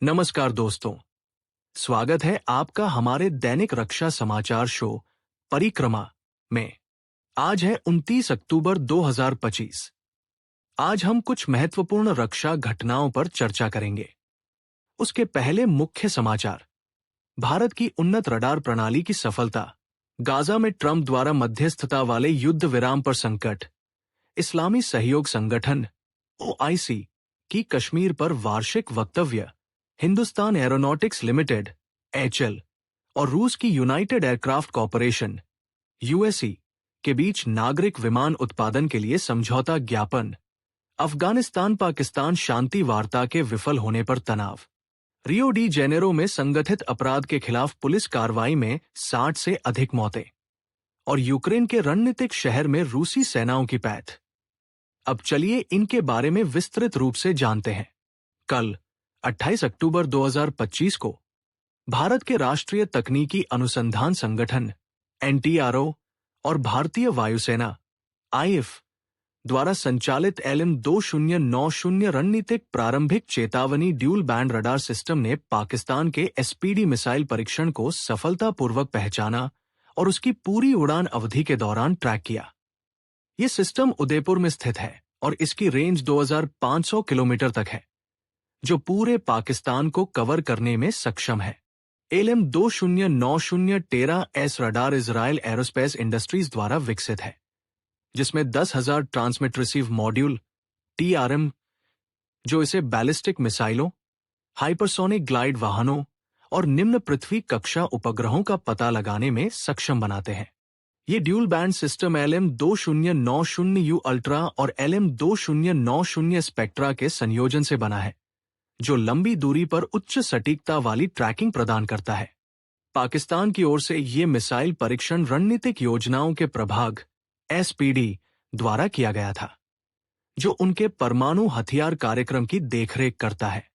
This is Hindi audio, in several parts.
नमस्कार दोस्तों, स्वागत है आपका हमारे दैनिक रक्षा समाचार शो परिक्रमा में। आज है 29 अक्टूबर 2025। आज हम कुछ महत्वपूर्ण रक्षा घटनाओं पर चर्चा करेंगे। उसके पहले मुख्य समाचार। भारत की उन्नत रडार प्रणाली की सफलता, गाजा में ट्रंप द्वारा मध्यस्थता वाले युद्ध विराम पर संकट, इस्लामी सहयोग संगठन OIC की कश्मीर पर वार्षिक वक्तव्य, हिंदुस्तान एरोनॉटिक्स लिमिटेड HL और रूस की यूनाइटेड एयरक्राफ्ट कॉरपोरेशन USE के बीच नागरिक विमान उत्पादन के लिए समझौता ज्ञापन, अफगानिस्तान पाकिस्तान शांति वार्ता के विफल होने पर तनाव, रियो डी जेनेरो में संगठित अपराध के खिलाफ पुलिस कार्रवाई में 60 से अधिक मौतें और यूक्रेन के रणनीतिक शहर में रूसी सेनाओं की पैठ। अब चलिए इनके बारे में विस्तृत रूप से जानते हैं। कल 28 अक्टूबर 2025 को भारत के राष्ट्रीय तकनीकी अनुसंधान संगठन NTRO और भारतीय वायुसेना IF द्वारा संचालित LM-2090 रणनीतिक प्रारंभिक चेतावनी ड्यूल बैंड रडार सिस्टम ने पाकिस्तान के SPD मिसाइल परीक्षण को सफलतापूर्वक पहचाना और उसकी पूरी उड़ान अवधि के दौरान ट्रैक किया। ये सिस्टम उदयपुर में स्थित है और इसकी रेंज 2500 किलोमीटर तक है, जो पूरे पाकिस्तान को कवर करने में सक्षम है। LM-2090 13S radar Israel aerospace industries द्वारा विकसित है, जिसमें 10,000 ट्रांसमिट रिसीव मॉड्यूल TRM, जो इसे बैलिस्टिक मिसाइलों, हाइपरसोनिक ग्लाइड वाहनों और निम्न पृथ्वी कक्षा उपग्रहों का पता लगाने में सक्षम बनाते हैं। ये dual band system LM-2090U ultra और LM-2090 स्पेक्ट्रा के संयोजन से बना है, जो लंबी दूरी पर उच्च सटीकता वाली ट्रैकिंग प्रदान करता है। पाकिस्तान की ओर से ये मिसाइल परीक्षण रणनीतिक योजनाओं के प्रभाग SPD द्वारा किया गया था, जो उनके परमाणु हथियार कार्यक्रम की देखरेख करता है।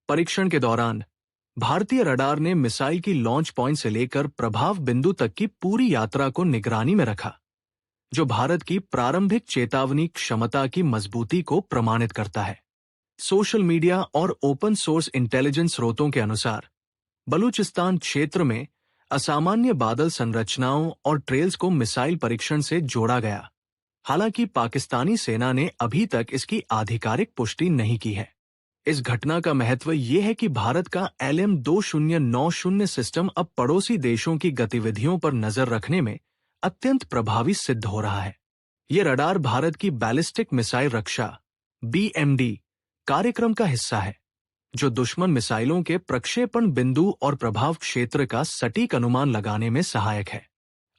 परीक्षण के दौरान भारतीय रडार ने मिसाइल की लॉन्च पॉइंट से लेकर प्रभाव बिंदु तक की पूरी यात्रा को निगरानी में रखा, जो भारत की प्रारंभिक चेतावनी क्षमता की मजबूती को प्रमाणित करता है। सोशल मीडिया और ओपन सोर्स इंटेलिजेंस स्रोतों के अनुसार बलूचिस्तान क्षेत्र में असामान्य बादल संरचनाओं और ट्रेल्स को मिसाइल परीक्षण से जोड़ा गया। हालांकि पाकिस्तानी सेना ने अभी तक इसकी आधिकारिक पुष्टि नहीं की है। इस घटना का महत्व ये है कि भारत का LM-2090 सिस्टम अब पड़ोसी देशों की गतिविधियों पर नजर रखने में अत्यंत प्रभावी सिद्ध हो रहा है। ये रडार भारत की बैलिस्टिक मिसाइल रक्षा BMD कार्यक्रम का हिस्सा है, जो दुश्मन मिसाइलों के प्रक्षेपण बिंदु और प्रभाव क्षेत्र का सटीक अनुमान लगाने में सहायक है।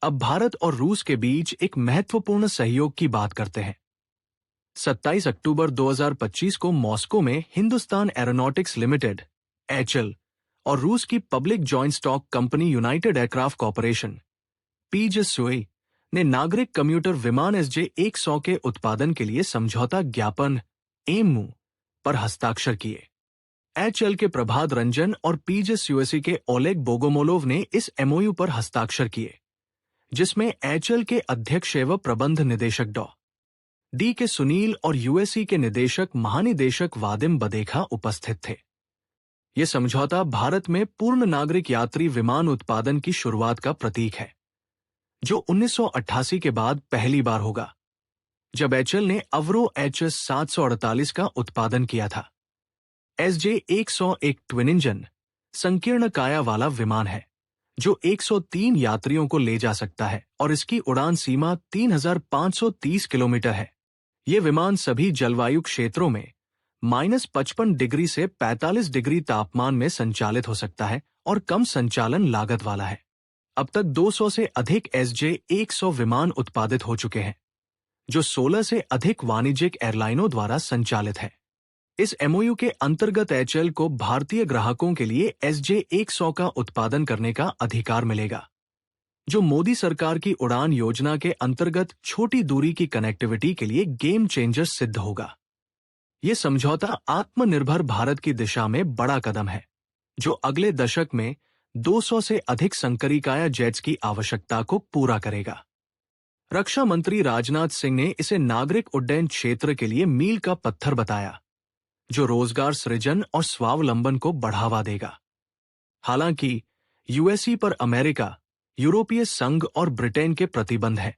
अब भारत और रूस के बीच एक महत्वपूर्ण सहयोग की बात करते हैं। 27 अक्टूबर 2025 को मॉस्को में हिंदुस्तान एरोनॉटिक्स लिमिटेड HL और रूस की public joint stock company United aircraft corporation PJSUE ने नागरिक कम्यूटर विमान SJ-100 के उत्पादन के लिए समझौता ज्ञापन MOU पर हस्ताक्षर किए। HL के प्रभात रंजन और PJSUE के ओलेग बोगोमोलोव ने इस MOU पर हस्ताक्षर किए, जिसमें HL के अध्यक्ष एवं प्रबंध निदेशक D के सुनील और USE के निदेशक महानिदेशक वादिम बदेखा उपस्थित थे। यह समझौता भारत में पूर्ण नागरिक यात्री विमान उत्पादन की शुरुआत का प्रतीक है, जो 1988 के बाद पहली बार होगा जब HL ने अवरो HS-748 का उत्पादन किया था। SJ-100 एक ट्विन इंजन संकीर्ण काया वाला विमान है, जो 103 यात्रियों को ले जा सकता है और इसकी उड़ान सीमा 3,530 किलोमीटर है। ये विमान सभी जलवायु क्षेत्रों में -55 डिग्री से 45 डिग्री तापमान में संचालित हो सकता है और कम संचालन लागत वाला है। अब तक 200 से अधिक SJ-100 विमान उत्पादित हो चुके हैं, जो 16 से अधिक वाणिज्यिक एयरलाइनों द्वारा संचालित है। इस MOU के अंतर्गत HL को भारतीय ग्राहकों के लिए SJ-100 का उत्पादन करने का अधिकार मिलेगा, जो मोदी सरकार की उड़ान योजना के अंतर्गत छोटी दूरी की कनेक्टिविटी के लिए गेम चेंजर सिद्ध होगा। ये समझौता आत्मनिर्भर भारत की दिशा में बड़ा कदम है, जो अगले दशक में 200 से अधिक संकरिकाया जेट्स की आवश्यकता को पूरा करेगा। रक्षा मंत्री राजनाथ सिंह ने इसे नागरिक उड्डयन क्षेत्र के लिए मील का पत्थर बताया, जो रोजगार सृजन और स्वावलंबन को बढ़ावा देगा। हालांकि यूएसई पर अमेरिका, यूरोपीय संघ और ब्रिटेन के प्रतिबंध हैं,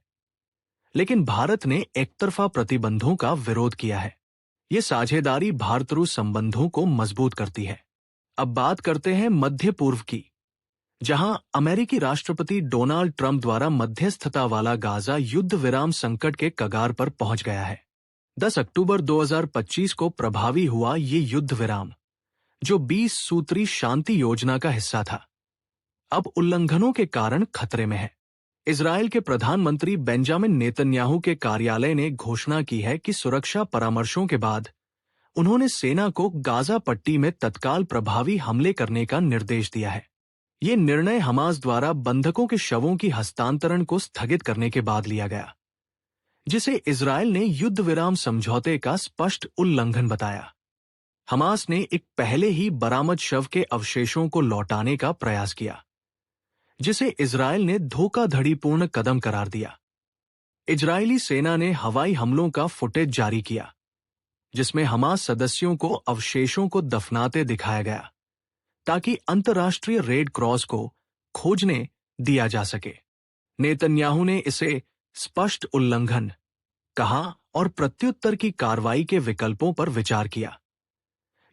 लेकिन भारत ने एकतरफा प्रतिबंधों का विरोध किया है। ये साझेदारी भारत रूस संबंधों को मजबूत करती है। अब बात करते हैं मध्य पूर्व की, जहां अमेरिकी राष्ट्रपति डोनाल्ड ट्रंप द्वारा मध्यस्थता वाला गाजा युद्ध विराम संकट के कगार पर पहुंच गया है। 10 अक्टूबर 2025 को प्रभावी हुआ ये युद्ध विराम, जो 20 सूत्री शांति योजना का हिस्सा था, अब उल्लंघनों के कारण खतरे में है। इजरायल के प्रधानमंत्री बेंजामिन नेतन्याहू के कार्यालय ने घोषणा की है कि सुरक्षा परामर्शों के बाद उन्होंने सेना को गाजा पट्टी में तत्काल प्रभावी हमले करने का निर्देश दिया है। ये निर्णय हमास द्वारा बंधकों के शवों की हस्तांतरण को स्थगित करने के बाद लिया गया, जिसे इजरायल ने युद्ध विराम समझौते का स्पष्ट उल्लंघन बताया। हमास ने एक पहले ही बरामद शव के अवशेषों को लौटाने का प्रयास किया, जिसे इजरायल ने धोखाधड़ीपूर्ण कदम करार दिया। इजरायली सेना ने हवाई हमलों का फुटेज जारी किया, जिसमें हमास सदस्यों को अवशेषों को दफनाते दिखाया गया, ताकि अंतर्राष्ट्रीय रेड क्रॉस को खोजने दिया जा सके। नेतन्याहू ने इसे स्पष्ट उल्लंघन कहा और प्रत्युत्तर की कार्रवाई के विकल्पों पर विचार किया,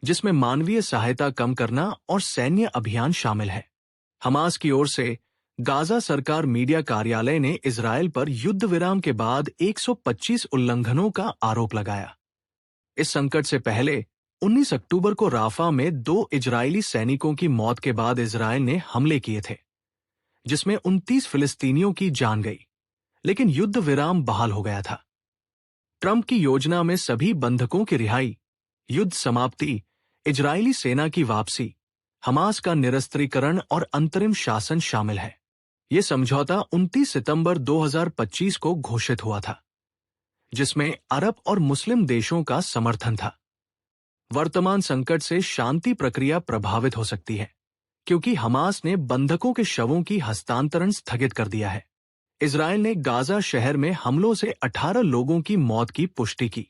जिसमें मानवीय सहायता कम करना और सैन्य अभियान शामिल है। हमास की ओर से गाजा सरकार मीडिया कार्यालय ने इजरायल पर युद्ध विराम के बाद 125 उल्लंघनों का आरोप लगाया। इस संकट से पहले 19 अक्टूबर को राफा में 2 इजरायली सैनिकों की मौत के बाद इजरायल ने हमले किए थे, जिसमें 29 फिलिस्तीनियों की जान गई, लेकिन युद्ध विराम बहाल हो गया था। ट्रंप की योजना में सभी बंधकों की रिहाई, युद्ध समाप्ति, इजरायली सेना की वापसी, हमास का निरस्त्रीकरण और अंतरिम शासन शामिल है। यह समझौता 29 सितंबर 2025 को घोषित हुआ था, जिसमें अरब और मुस्लिम देशों का समर्थन था। वर्तमान संकट से शांति प्रक्रिया प्रभावित हो सकती है, क्योंकि हमास ने बंधकों के शवों की हस्तांतरण स्थगित कर दिया है। इजरायल ने गाजा शहर में हमलों से 18 लोगों की मौत की पुष्टि की,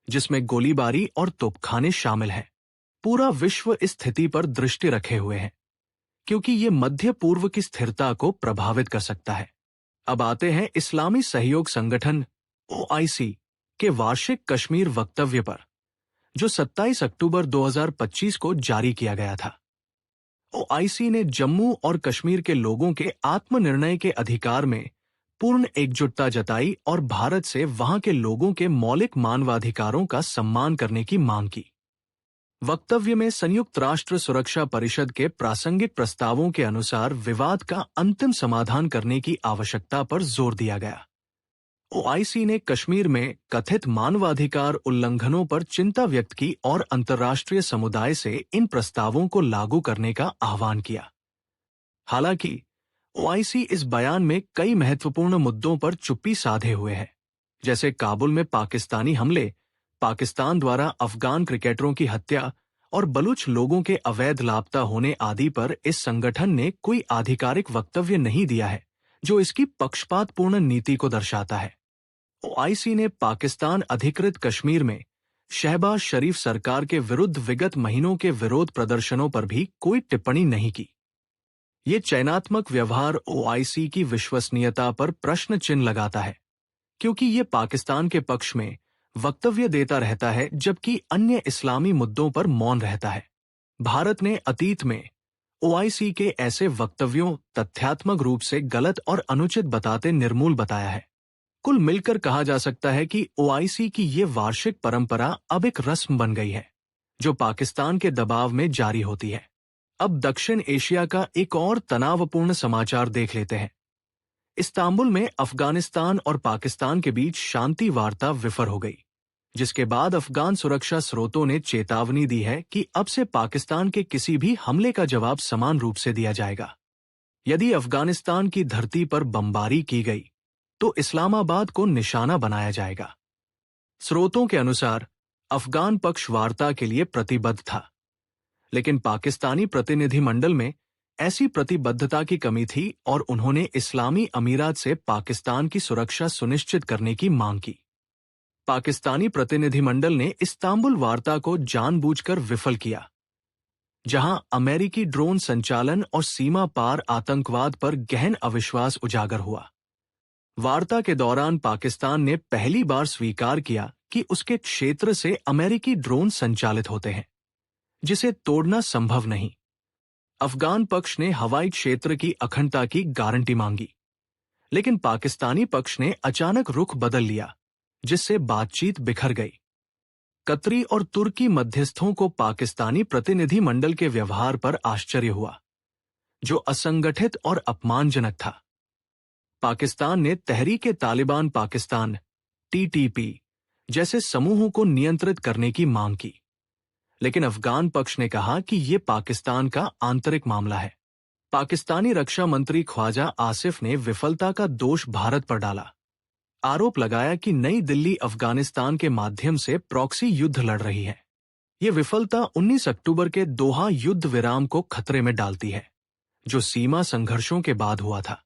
जिसमें गोलीबारी और तोपखाने शामिल हैं। पूरा विश्व इस स्थिति पर दृष्टि रखे हुए है, क्योंकि ये मध्य पूर्व की स्थिरता को प्रभावित कर सकता है। अब आते हैं इस्लामी सहयोग संगठन OIC के वार्षिक कश्मीर वक्तव्य पर, जो 27 अक्टूबर 2025 को जारी किया गया था। OIC ने जम्मू और कश्मीर के लोगों के आत्मनिर्णय के अधिकार में पूर्ण एकजुटता जताई और भारत से वहां के लोगों के मौलिक मानवाधिकारों का सम्मान करने की मांग की। वक्तव्य में संयुक्त राष्ट्र सुरक्षा परिषद के प्रासंगिक प्रस्तावों के अनुसार विवाद का अंतिम समाधान करने की आवश्यकता पर जोर दिया गया। OIC ने कश्मीर में कथित मानवाधिकार उल्लंघनों पर चिंता व्यक्त की और अंतर्राष्ट्रीय समुदाय से इन प्रस्तावों को लागू करने का आह्वान किया। हालांकि OIC इस बयान में कई महत्वपूर्ण मुद्दों पर चुप्पी साधे हुए है, जैसे काबुल में पाकिस्तानी हमले, पाकिस्तान द्वारा अफगान क्रिकेटरों की हत्या और बलूच लोगों के अवैध लापता होने आदि पर इस संगठन ने कोई आधिकारिक वक्तव्य नहीं दिया है, जो इसकी पक्षपातपूर्ण नीति को दर्शाता है। OIC ने पाकिस्तान अधिकृत कश्मीर में शहबाज शरीफ सरकार के विरुद्ध विगत महीनों के विरोध प्रदर्शनों पर भी कोई टिप्पणी नहीं की। ये चयनात्मक व्यवहार OIC की विश्वसनीयता पर प्रश्न चिन्ह लगाता है, क्योंकि ये पाकिस्तान के पक्ष में वक्तव्य देता रहता है जबकि अन्य इस्लामी मुद्दों पर मौन रहता है। भारत ने अतीत में OIC के ऐसे वक्तव्यों तथ्यात्मक रूप से गलत और अनुचित बताते निर्मूल बताया है। कुल मिलकर कहा जा सकता है कि OIC की ये वार्षिक परंपरा अब एक रस्म बन गई है, जो पाकिस्तान के दबाव में जारी होती है। अब दक्षिण एशिया का एक और तनावपूर्ण समाचार देख लेते हैं। इस्तांबुल में अफगानिस्तान और पाकिस्तान के बीच शांति वार्ता विफल हो गई, जिसके बाद अफगान सुरक्षा स्रोतों ने चेतावनी दी है कि अब से पाकिस्तान के किसी भी हमले का जवाब समान रूप से दिया जाएगा। यदि अफगानिस्तान की धरती पर बमबारी की गई तो इस्लामाबाद को निशाना बनाया जाएगा। स्रोतों के अनुसार अफगान पक्ष वार्ता के लिए प्रतिबद्ध था, लेकिन पाकिस्तानी प्रतिनिधिमंडल में ऐसी प्रतिबद्धता की कमी थी और उन्होंने इस्लामी अमीरात से पाकिस्तान की सुरक्षा सुनिश्चित करने की मांग की। पाकिस्तानी प्रतिनिधिमंडल ने इस्तांबुल वार्ता को जानबूझकर विफल किया, जहां अमेरिकी ड्रोन संचालन और सीमा पार आतंकवाद पर गहन अविश्वास उजागर हुआ। वार्ता के दौरान पाकिस्तान ने पहली बार स्वीकार किया कि उसके क्षेत्र से अमेरिकी ड्रोन संचालित होते हैं, जिसे तोड़ना संभव नहीं। अफगान पक्ष ने हवाई क्षेत्र की अखंडता की गारंटी मांगी, लेकिन पाकिस्तानी पक्ष ने अचानक रुख बदल लिया, जिससे बातचीत बिखर गई। कतरी और तुर्की मध्यस्थों को पाकिस्तानी प्रतिनिधिमंडल के व्यवहार पर आश्चर्य हुआ, जो असंगठित और अपमानजनक था। पाकिस्तान ने तहरीक-ए-तालिबान पाकिस्तान (TTP) जैसे समूहों को नियंत्रित करने की मांग की, लेकिन अफगान पक्ष ने कहा कि ये पाकिस्तान का आंतरिक मामला है। पाकिस्तानी रक्षा मंत्री ख्वाजा आसिफ ने विफलता का दोष भारत पर डाला, आरोप लगाया कि नई दिल्ली अफगानिस्तान के माध्यम से प्रॉक्सी युद्ध लड़ रही है। ये विफलता 19 अक्टूबर के दोहा युद्ध विराम को खतरे में डालती है, जो सीमा संघर्षों के बाद हुआ था।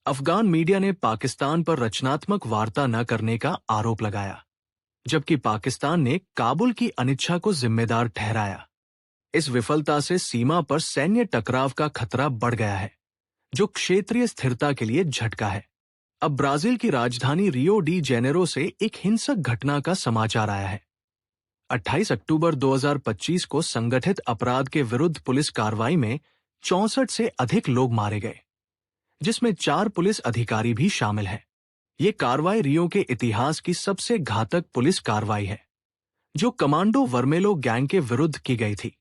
अफगान मीडिया ने पाकिस्तान पर रचनात्मक वार्ता न करने का आरोप लगाया, जबकि पाकिस्तान ने काबुल की अनिच्छा को जिम्मेदार ठहराया। इस विफलता से सीमा पर सैन्य टकराव का खतरा बढ़ गया है, जो क्षेत्रीय स्थिरता के लिए झटका है। अब ब्राजील की राजधानी रियो डी जेनेरो से एक हिंसक घटना का समाचार आया है। 28 अक्टूबर 2025 को संगठित अपराध के विरुद्ध पुलिस कार्रवाई में 64 से अधिक लोग मारे गए, जिसमें 4 पुलिस अधिकारी भी शामिल हैं। ये कार्रवाई रियो के इतिहास की सबसे घातक पुलिस कार्रवाई है, जो कमांडो वर्मेलो गैंग के विरुद्ध की गई थी।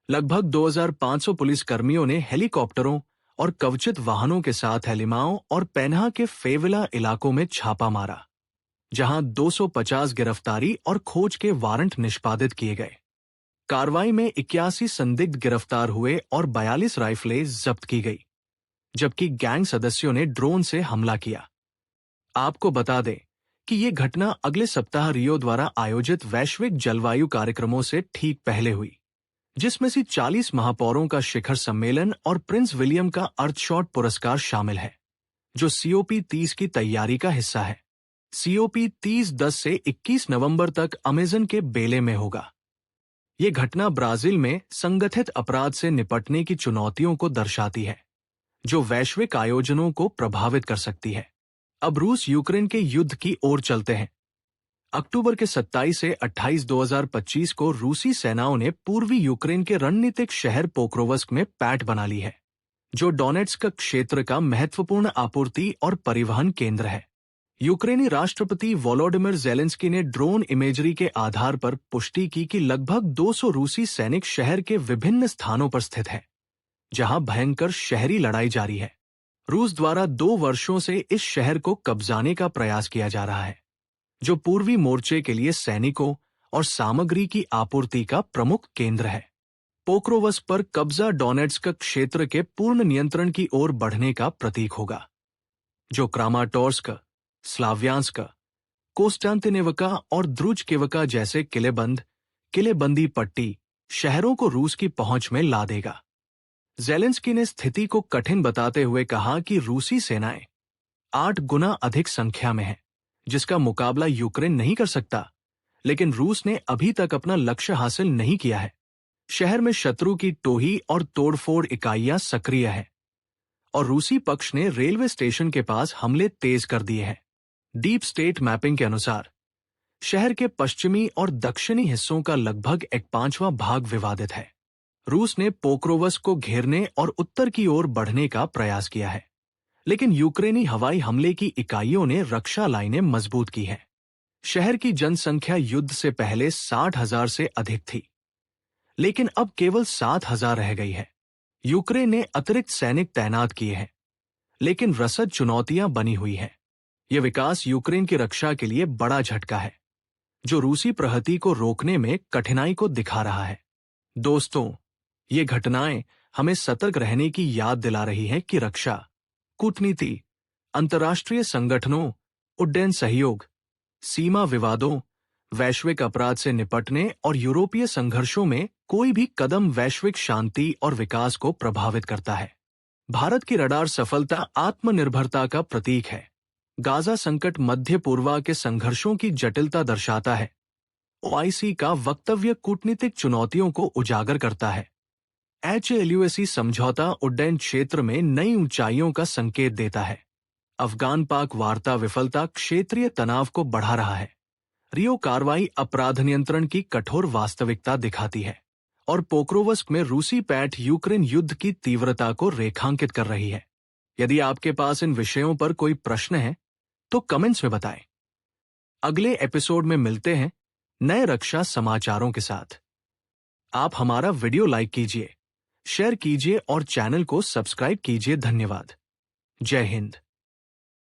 लगभग 2500 पुलिसकर्मियों ने हेलीकॉप्टरों और कवचित वाहनों के साथ एलिमाओ और पेन्हा के फेविला इलाकों में छापा मारा, जहां 250 गिरफ्तारी और खोज के वारंट निष्पादित किए गए। कार्रवाई में 81 संदिग्ध गिरफ्तार हुए और 42 राइफलें जब्त की गई, जबकि गैंग सदस्यों ने ड्रोन से हमला किया। आपको बता दें कि ये घटना अगले सप्ताह रियो द्वारा आयोजित वैश्विक जलवायु कार्यक्रमों से ठीक पहले हुई, जिसमें से 40 महापौरों का शिखर सम्मेलन और प्रिंस विलियम का अर्थशॉट पुरस्कार शामिल है, जो COP 30 की तैयारी का हिस्सा है। COP 30 10 से 21 नवंबर तक अमेज़न के बेले में होगा। ये घटना ब्राजील में संगठित अपराध से निपटने की चुनौतियों को दर्शाती है, जो वैश्विक आयोजनों को प्रभावित कर सकती है। अब रूस यूक्रेन के युद्ध की ओर चलते हैं। अक्टूबर के 27 से 28 2025 को रूसी सेनाओं ने पूर्वी यूक्रेन के रणनीतिक शहर पोक्रोवस्क में पैठ बना ली है, जो डोनेट्स्क क्षेत्र का महत्वपूर्ण आपूर्ति और परिवहन केंद्र है। यूक्रेनी राष्ट्रपति वोलोडिमिर ज़ेलेंस्की ने ड्रोन इमेजरी के आधार पर पुष्टि की कि लगभग 200 रूसी सैनिक शहर के विभिन्न स्थानों पर स्थित हैं, जहां भयंकर शहरी लड़ाई जारी है। रूस द्वारा 2 वर्षों से इस शहर को कब्जाने का प्रयास किया जा रहा है, जो पूर्वी मोर्चे के लिए सैनिकों और सामग्री की आपूर्ति का प्रमुख केंद्र है। पोक्रोवस्क पर कब्जा डोनेट्स्क क्षेत्र के पूर्ण नियंत्रण की ओर बढ़ने का प्रतीक होगा, जो क्रामाटोर्स्क, स्लाव्यांस्क, कोस्टांतिनेवका और द्रुजकेवका जैसे किलेबंदी पट्टी शहरों को रूस की पहुंच में ला देगा। ज़ेलेंस्की ने स्थिति को कठिन बताते हुए कहा कि रूसी सेनाएं 8 गुना अधिक संख्या में हैं, जिसका मुकाबला यूक्रेन नहीं कर सकता, लेकिन रूस ने अभी तक अपना लक्ष्य हासिल नहीं किया है। शहर में शत्रु की टोही और तोड़फोड़ इकाइयां सक्रिय हैं, और रूसी पक्ष ने रेलवे स्टेशन के पास हमले तेज कर दिए हैं। डीप स्टेट मैपिंग के अनुसार शहर के पश्चिमी और दक्षिणी हिस्सों का लगभग 1/5वां भाग विवादित है। रूस ने पोक्रोवस्क को घेरने और उत्तर की ओर बढ़ने का प्रयास किया है, लेकिन यूक्रेनी हवाई हमले की इकाइयों ने रक्षा लाइनें मजबूत की हैं। शहर की जनसंख्या युद्ध से पहले 60,000 से अधिक थी, लेकिन अब केवल 7,000 रह गई है। यूक्रेन ने अतिरिक्त सैनिक तैनात किए हैं, लेकिन रसद चुनौतियां बनी हुई हैं। यह विकास यूक्रेन की रक्षा के लिए बड़ा झटका है, जो रूसी प्रगति को रोकने में कठिनाई को दिखा रहा है। दोस्तों, ये घटनाएं हमें सतर्क रहने की याद दिला रही हैं कि रक्षा, कूटनीति, अंतर्राष्ट्रीय संगठनों, उड्डयन सहयोग, सीमा विवादों, वैश्विक अपराध से निपटने और यूरोपीय संघर्षों में कोई भी कदम वैश्विक शांति और विकास को प्रभावित करता है। भारत की रडार सफलता आत्मनिर्भरता का प्रतीक है, गाजा संकट मध्य पूर्व के संघर्षों की जटिलता दर्शाता है। ओआईसी का वक्तव्य कूटनीतिक चुनौतियों को उजागर करता है। HLUSE समझौता उड्डयन क्षेत्र में नई ऊंचाइयों का संकेत देता है। अफगान पाक वार्ता विफलता क्षेत्रीय तनाव को बढ़ा रहा है। रियो कार्रवाई अपराध नियंत्रण की कठोर वास्तविकता दिखाती है और पोक्रोवस्क में रूसी पैठ यूक्रेन युद्ध की तीव्रता को रेखांकित कर रही है। यदि आपके पास इन विषयों पर कोई प्रश्न है तो कमेंट्स में बताएं। अगले एपिसोड में मिलते हैं नए रक्षा समाचारों के साथ। आप हमारा वीडियो लाइक कीजिए, शेयर कीजिए और चैनल को सब्सक्राइब कीजिए। धन्यवाद। जय हिंद।